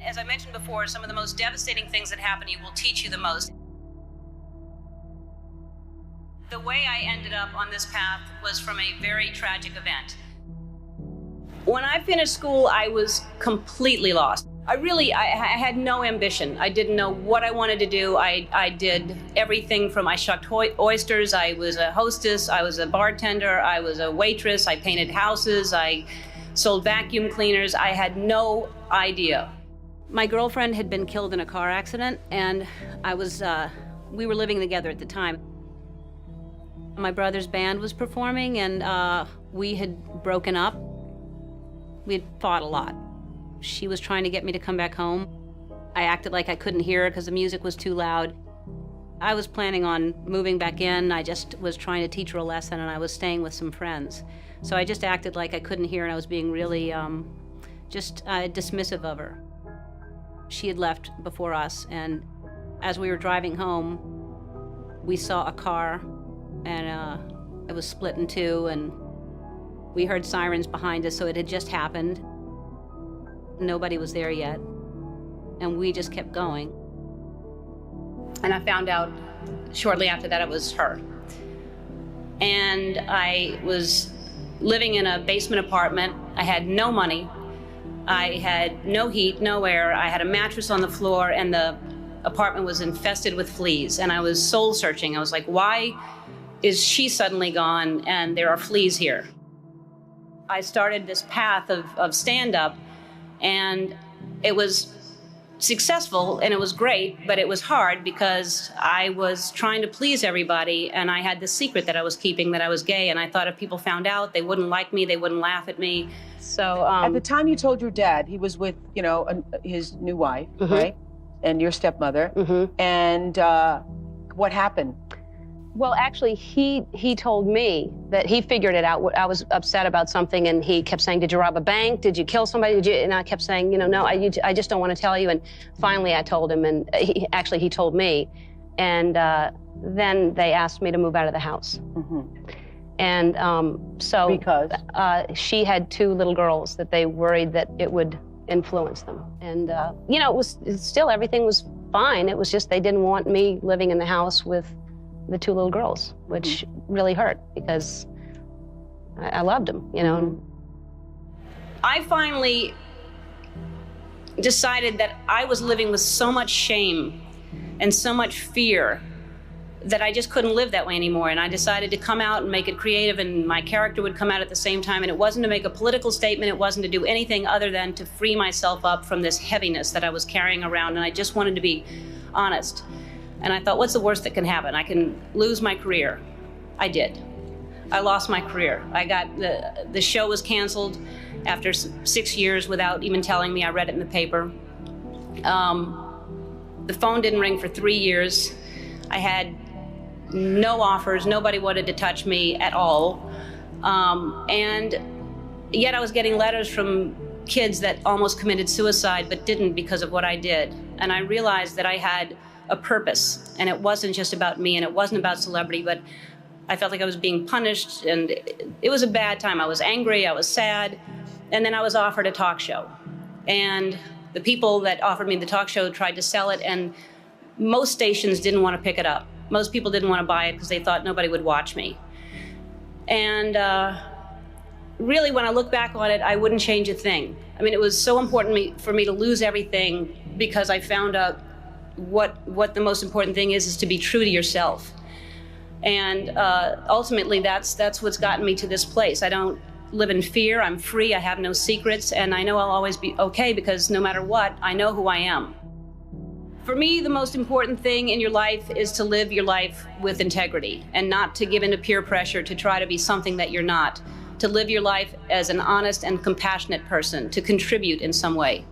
As I mentioned before, some of the most devastating things that happen to you will teach you the most. The way I ended up on this path was from a very tragic event. When I finished school, I was completely lost. I had no ambition. I didn't know what I wanted to do. I did everything from I shucked oysters, I was a hostess, I was a bartender, I was a waitress, I painted houses, I sold vacuum cleaners. I had no idea. My girlfriend had been killed in a car accident, and we were living together at the time. My brother's band was performing, and we had broken up. We had fought a lot. She was trying to get me to come back home. I acted like I couldn't hear her because the music was too loud. I was planning on moving back in. I just was trying to teach her a lesson, and I was staying with some friends. So I just acted like I couldn't hear, and I was being really dismissive of her. She had left before us, and as we were driving home, we saw a car, and it was split in two, and we heard sirens behind us, so it had just happened. Nobody was there yet, and we just kept going. And I found out shortly after that it was her. And I was living in a basement apartment. I had no money. I had no heat, no air. I had a mattress on the floor, and the apartment was infested with fleas. And I was soul searching. I was like, why is she suddenly gone and there are fleas here? I started this path of stand-up, and it was successful and it was great, but it was hard because I was trying to please everybody, and I had this secret that I was keeping, that I was gay, and I thought if people found out, they wouldn't like me, they wouldn't laugh at me. So at the time you told your dad, he was with, his new wife, right? And your stepmother. And what happened? Well, actually, he told me that he figured it out. I was upset about something, and he kept saying, did you rob a bank? Did you kill somebody? And I kept saying, no, I just don't want to tell you. And finally, I told him, and he told me. And then they asked me to move out of the house. And so because she had two little girls that they worried that it would influence them. And everything was fine. It was just they didn't want me living in the house with the two little girls, which really hurt because I loved them, I finally decided that I was living with so much shame and so much fear that I just couldn't live that way anymore. And I decided to come out and make it creative, and my character would come out at the same time. And it wasn't to make a political statement. It wasn't to do anything other than to free myself up from this heaviness that I was carrying around. And I just wanted to be honest. And I thought, what's the worst that can happen? I can lose my career. I did. I lost my career. The show was canceled after 6 years without even telling me. I read it in the paper. The phone didn't ring for 3 years. I had no offers. Nobody wanted to touch me at all. And yet I was getting letters from kids that almost committed suicide but didn't because of what I did. And I realized that I had a purpose, and it wasn't just about me, and it wasn't about celebrity, but I felt like I was being punished, and it was a bad time. I was angry, I was sad, and then I was offered a talk show. And the people that offered me the talk show tried to sell it, and most stations didn't want to pick it up. Most people didn't want to buy it because they thought nobody would watch me. And really, when I look back on it, I wouldn't change a thing. I mean, it was so important for me to lose everything because I found out what the most important thing is to be true to yourself. And ultimately, that's what's gotten me to this place. I don't live in fear. I'm free. I have no secrets. And I know I'll always be okay because no matter what, I know who I am. For me, the most important thing in your life is to live your life with integrity and not to give in to peer pressure to try to be something that you're not. To live your life as an honest and compassionate person, to contribute in some way.